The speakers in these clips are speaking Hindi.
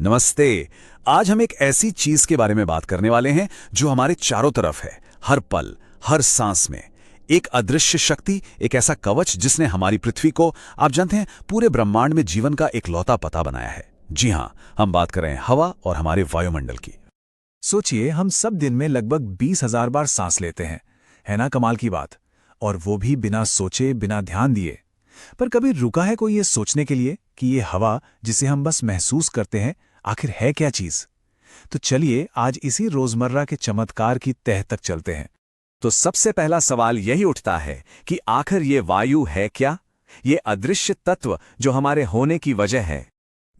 नमस्ते। आज हम एक ऐसी चीज के बारे में बात करने वाले हैं जो हमारे चारों तरफ है, हर पल, हर सांस में। एक अदृश्य शक्ति, एक ऐसा कवच जिसने हमारी पृथ्वी को, आप जानते हैं, पूरे ब्रह्मांड में जीवन का इकलौता पता बनाया है। जी हां, हम बात कर रहे हैं हवा और हमारे वायुमंडल की। सोचिए, हम सब दिन में लगभग 20,000 बार सांस लेते हैं। है ना कमाल की बात। और वो भी बिना सोचे, बिना ध्यान दिए। पर कभी रुका है कोई ये सोचने के लिए कि ये हवा जिसे हम बस महसूस करते हैं, आखिर है क्या चीज? तो चलिए आज इसी रोजमर्रा के चमत्कार की तह तक चलते हैं। तो सबसे पहला सवाल यही उठता है कि आखिर ये वायु है क्या? ये अदृश्य तत्व जो हमारे होने की वजह है।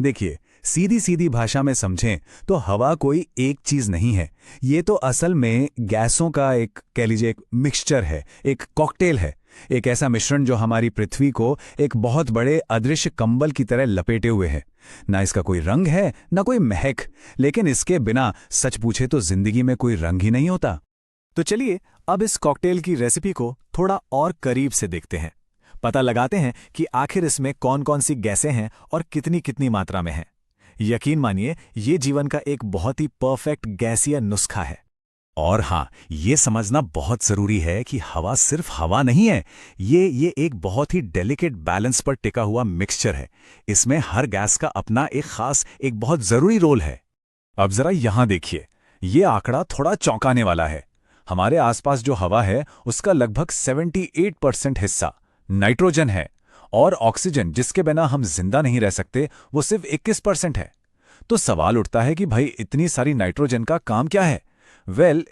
देखिए, सीधी सीधी भाषा में समझें तो हवा कोई एक चीज नहीं है। ये तो असल में गैसों का एक, कह लीजिए, एक मिक्सचर है, एक कॉकटेल है। एक ऐसा मिश्रण जो हमारी पृथ्वी को एक बहुत बड़े अदृश्य कंबल की तरह लपेटे हुए है। ना इसका कोई रंग है, ना कोई महक, लेकिन इसके बिना सच पूछे तो जिंदगी में कोई रंग ही नहीं होता। तो चलिए अब इस कॉकटेल की रेसिपी को थोड़ा और करीब से देखते हैं। पता लगाते हैं कि आखिर इसमें कौन कौन सी गैसें हैं और कितनी कितनी मात्रा में हैं। यकीन मानिए, ये जीवन का एक बहुत ही परफेक्ट गैसीय नुस्खा है। और हां, ये समझना बहुत जरूरी है कि हवा सिर्फ हवा नहीं है। ये एक बहुत ही डेलिकेट बैलेंस पर टिका हुआ मिक्सचर है। इसमें हर गैस का अपना एक खास, एक बहुत जरूरी रोल है। अब जरा यहां देखिए, ये आंकड़ा थोड़ा चौंकाने वाला है। हमारे आसपास जो हवा है उसका लगभग 78% हिस्सा नाइट्रोजन है, और ऑक्सीजन, जिसके बिना हम जिंदा नहीं रह सकते, वो सिर्फ 21% है। तो सवाल उठता है कि भाई, इतनी सारी नाइट्रोजन का काम क्या है?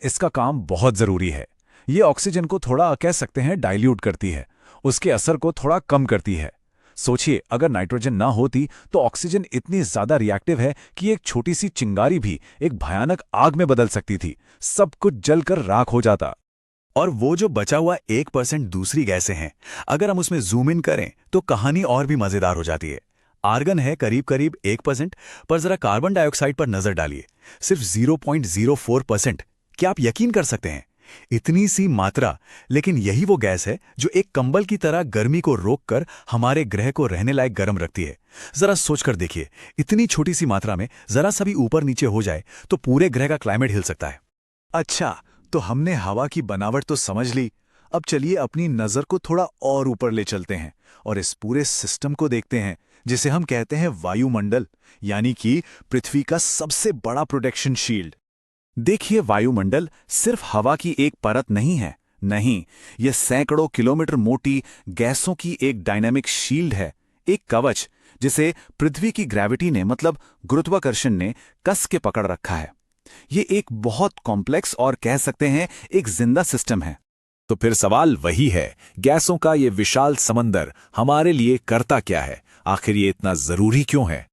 इसका काम बहुत जरूरी है। ये ऑक्सीजन को थोड़ा, कह सकते हैं, डाइल्यूट करती है, उसके असर को थोड़ा कम करती है। सोचिए, अगर नाइट्रोजन ना होती तो ऑक्सीजन इतनी ज्यादा रिएक्टिव है कि एक छोटी सी चिंगारी भी एक भयानक आग में बदल सकती थी। सब कुछ जलकर राख हो जाता। और वो जो बचा हुआ 1% दूसरी गैसें हैं, अगर हम उसमें जूम इन करें तो कहानी और भी मजेदार हो जाती है। आर्गन है करीब करीब 1%, पर जरा कार्बन डाइऑक्साइड पर नजर डालिए, सिर्फ 0.04%। क्या आप यकीन कर सकते हैं? इतनी सी मात्रा, लेकिन यही वो गैस है जो एक कंबल की तरह गर्मी को रोककर हमारे ग्रह को रहने लायक गर्म रखती है। जरा सोचकर देखिए, इतनी छोटी सी मात्रा में जरा सा भी ऊपर नीचे हो जाए तो पूरे ग्रह का क्लाइमेट हिल सकता है। अच्छा, तो हमने हवा की बनावट तो समझ ली। अब चलिए अपनी नजर को थोड़ा और ऊपर ले चलते हैं और इस पूरे सिस्टम को देखते हैं, जिसे हम कहते हैं वायुमंडल, यानी कि पृथ्वी का सबसे बड़ा प्रोटेक्शन शील्ड। देखिए, वायुमंडल सिर्फ हवा की एक परत नहीं है। नहीं, यह सैकड़ों किलोमीटर मोटी गैसों की एक डायनामिक शील्ड है, एक कवच जिसे पृथ्वी की ग्रेविटी ने, मतलब गुरुत्वाकर्षण ने, कस के पकड़ रखा है। ये एक बहुत कॉम्प्लेक्स और, कह सकते हैं, एक जिंदा सिस्टम है। तो फिर सवाल वही है, गैसों का ये विशाल समंदर हमारे लिए करता क्या है? आखिर ये इतना जरूरी क्यों है?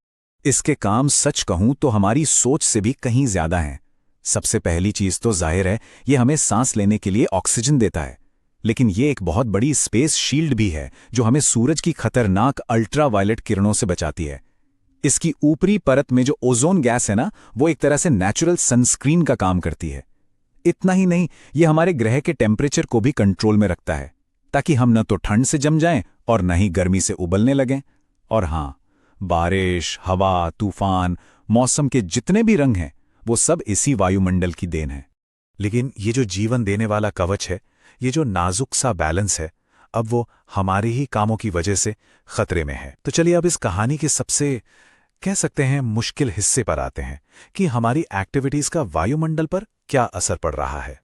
इसके काम, सच कहूं तो, हमारी सोच से भी कहीं ज्यादा हैं। सबसे पहली चीज तो जाहिर है, ये हमें सांस लेने के लिए ऑक्सीजन देता है। लेकिन ये एक बहुत बड़ी स्पेस शील्ड भी है जो हमें सूरज की खतरनाक अल्ट्रावायलेट किरणों से बचाती है। इसकी ऊपरी परत में जो ओजोन गैस है ना, वो एक तरह से नेचुरल सनस्क्रीन का काम करती है। इतना ही नहीं, ये हमारे ग्रह के टेम्परेचर को भी कंट्रोल में रखता है, ताकि हम न तो ठंड से जम जाएं और न ही गर्मी से उबलने लगें। और हां, बारिश, हवा, तूफान, मौसम के जितने भी रंग हैं, वो सब इसी वायुमंडल की देन है। लेकिन ये जो जीवन देने वाला कवच है, ये जो नाजुक सा बैलेंस है, अब वो हमारे ही कामों की वजह से खतरे में है। तो चलिए अब इस कहानी के सबसे, कह सकते हैं, मुश्किल हिस्से पर आते हैं कि हमारी एक्टिविटीज का वायुमंडल पर क्या असर पड़ रहा है।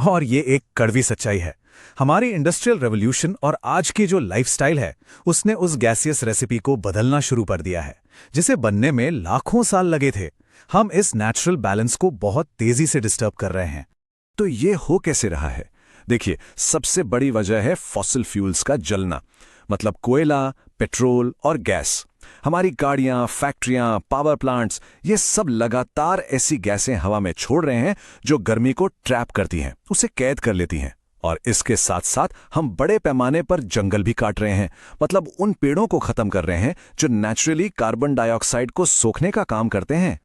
और ये एक कड़वी सच्चाई है। हमारी इंडस्ट्रियल रेवोल्यूशन और आज की जो लाइफस्टाइल है, उसने उस गैसियस रेसिपी को बदलना शुरू कर दिया है, जिसे बनने में लाखों साल लगे थे। हम इस नेचुरल बैलेंस को बहुत तेजी से डिस्टर्ब कर रहे हैं। तो ये हो कैसे रहा है? देखिए, सबसे बड़ी वजह है फॉसिल फ्यूल्स का जलना, मतलब कोयला, पेट्रोल और गैस। हमारी गाड़ियां, फैक्ट्रियां, पावर प्लांट्स, ये सब लगातार ऐसी गैसें हवा में छोड़ रहे हैं जो गर्मी को ट्रैप करती हैं, उसे कैद कर लेती हैं। और इसके साथ साथ हम बड़े पैमाने पर जंगल भी काट रहे हैं, मतलब उन पेड़ों को खत्म कर रहे हैं जो नेचुरली कार्बन डाइऑक्साइड को सोखने का काम करते हैं।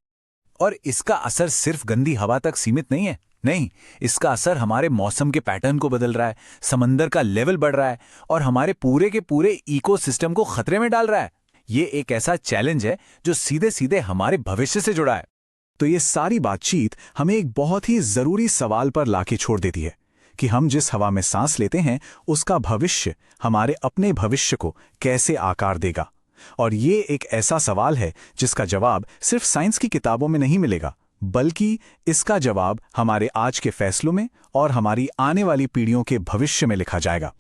और इसका असर सिर्फ गंदी हवा तक सीमित नहीं है। नहीं, इसका असर हमारे मौसम के पैटर्न को बदल रहा है, समंदर का लेवल बढ़ रहा है और हमारे पूरे के पूरे इकोसिस्टम को खतरे में डाल रहा है। ये एक ऐसा चैलेंज है जो सीधे सीधे हमारे भविष्य से जुड़ा है। तो ये सारी बातचीत हमें एक बहुत ही जरूरी सवाल पर लाके छोड़ देती है कि हम जिस हवा में सांस लेते हैं उसका भविष्य हमारे अपने भविष्य को कैसे आकार देगा। और ये एक ऐसा सवाल है जिसका जवाब सिर्फ साइंस की किताबों में नहीं मिलेगा, बल्कि इसका जवाब हमारे आज के फैसलों में और हमारी आने वाली पीढ़ियों के भविष्य में लिखा जाएगा।